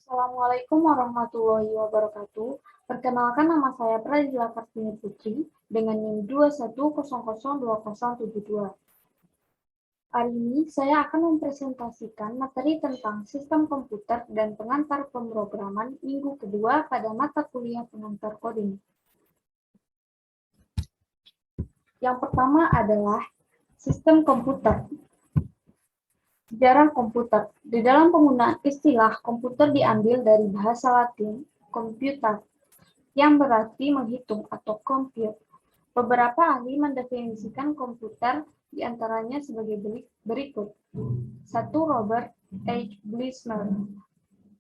Assalamualaikum warahmatullahi wabarakatuh. Perkenalkan, nama saya Pradila Kartini Putri dengan NIM 210002072. Hari ini saya akan mempresentasikan materi tentang sistem komputer dan pengantar pemrograman minggu kedua pada mata kuliah pengantar coding. Yang pertama adalah sistem komputer. Sejarah komputer. Di dalam penggunaan istilah komputer diambil dari bahasa Latin computa, yang berarti menghitung atau compute. Beberapa ahli mendefinisikan komputer diantaranya sebagai berikut. 1. Robert H. Blismer.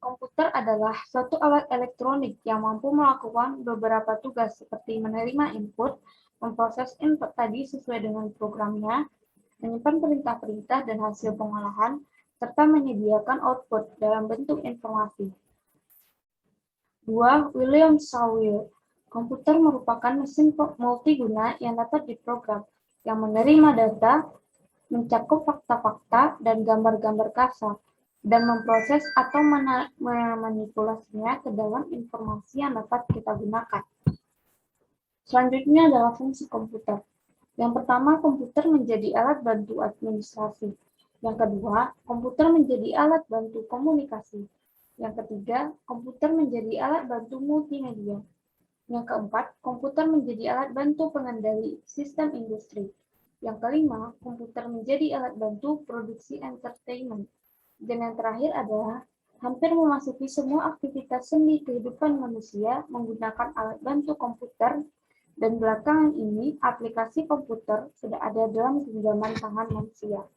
Komputer adalah suatu alat elektronik yang mampu melakukan beberapa tugas seperti menerima input, memproses input tadi sesuai dengan programnya, menyimpan perintah-perintah dan hasil pengolahan, serta menyediakan output dalam bentuk informasi. 2. William Sawyer. Komputer merupakan mesin multiguna yang dapat diprogram, yang menerima data, mencakup fakta-fakta dan gambar-gambar kasar, dan memproses atau memanipulasinya ke dalam informasi yang dapat kita gunakan. Selanjutnya adalah fungsi komputer. Yang pertama, komputer menjadi alat bantu administrasi. Yang kedua, komputer menjadi alat bantu komunikasi. Yang ketiga, komputer menjadi alat bantu multimedia. Yang keempat, komputer menjadi alat bantu pengendali sistem industri. Yang kelima, komputer menjadi alat bantu produksi entertainment. Dan yang terakhir adalah hampir memasuki semua aktivitas sendi kehidupan manusia menggunakan alat bantu komputer, dan belakangan ini aplikasi komputer sudah ada dalam genggaman tangan manusia.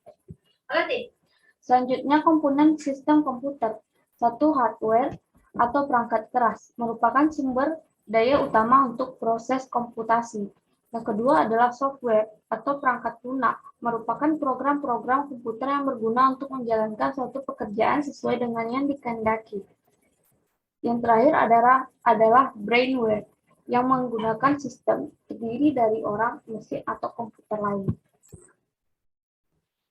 Selanjutnya, komponen sistem komputer. 1. Hardware atau perangkat keras merupakan sumber daya utama untuk proses komputasi. Yang kedua adalah software atau perangkat lunak, merupakan program-program komputer yang berguna untuk menjalankan suatu pekerjaan sesuai dengan yang dikehendaki. Yang terakhir adalah brainware, yang menggunakan sistem terdiri dari orang, mesin, atau komputer lain.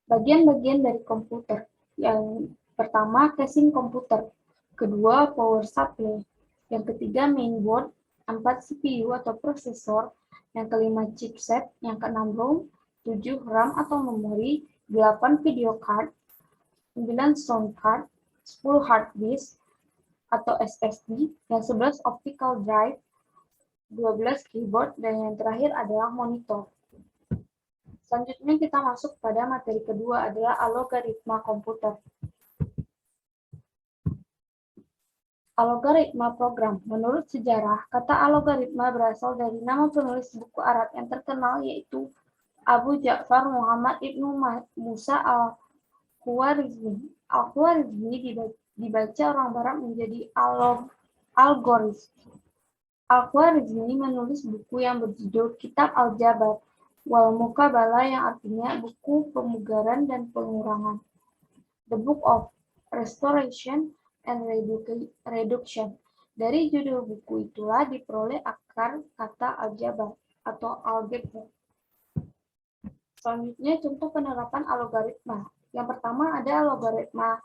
Bagian-bagian dari komputer. Yang pertama, casing komputer. Kedua, power supply. Yang ketiga, mainboard. 4. CPU atau prosesor. Yang kelima, chipset. Yang keenam, ROM. 7. RAM atau memori. 8. Video card. 9. Sound card. 10. Hard disk atau SSD. Yang 11. Optical drive. 12. Keyboard. Dan yang terakhir adalah monitor. Selanjutnya kita masuk pada materi kedua adalah algoritma komputer. Algoritma program. Menurut sejarah, kata algoritma berasal dari nama penulis buku Arab yang terkenal yaitu Abu Ja'far Muhammad Ibnu Musa al-Khwarizmi. Al-Khwarizmi dibaca orang Barat menjadi algoritma. Al-Khwarizmi menulis buku yang berjudul Kitab Al-Jabar wal Muqabalah, yang artinya buku pemugaran dan pengurangan. The Book of Restoration and Reduction. Dari judul buku itulah diperoleh akar kata aljabar atau algebra. Selanjutnya contoh penerapan algoritma. Yang pertama ada algoritma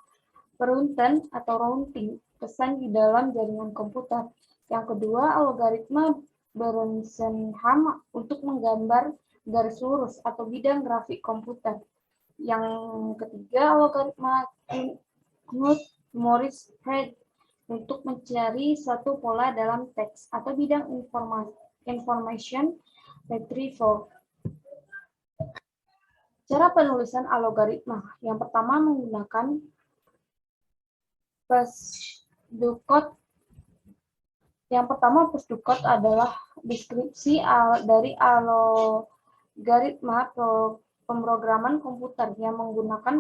beruntun atau routing, pesan di dalam jaringan komputer. Yang kedua, algoritma Bernsenham untuk menggambar garis lurus atau bidang grafik komputer. Yang ketiga, algoritma Knut-Morris Thread untuk mencari suatu pola dalam teks atau bidang information retrieval. Cara penulisan algoritma. Yang pertama menggunakan pseudocode. Yang pertama pseudocode adalah deskripsi dari algoritma pemrograman komputer yang menggunakan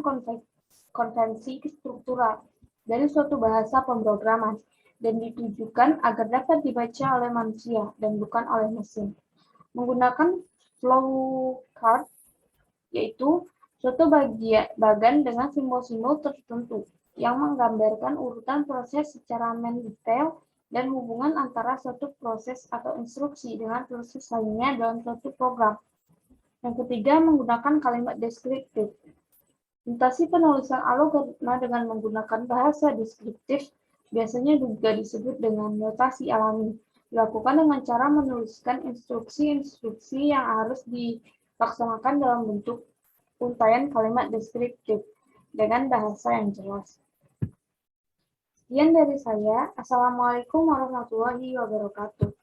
konvensi struktural dari suatu bahasa pemrograman dan ditujukan agar dapat dibaca oleh manusia dan bukan oleh mesin. Menggunakan flowchart, yaitu suatu bagan dengan simbol-simbol tertentu yang menggambarkan urutan proses secara mendetail dan hubungan antara suatu proses atau instruksi dengan proses lainnya dalam suatu program. Yang ketiga, menggunakan kalimat deskriptif. Notasi penulisan algoritma dengan menggunakan bahasa deskriptif Biasanya juga disebut dengan notasi alami. Dilakukan dengan cara menuliskan instruksi-instruksi yang harus dilaksanakan dalam bentuk untaian kalimat deskriptif dengan bahasa yang jelas. Sekian dari saya. Assalamualaikum warahmatullahi wabarakatuh.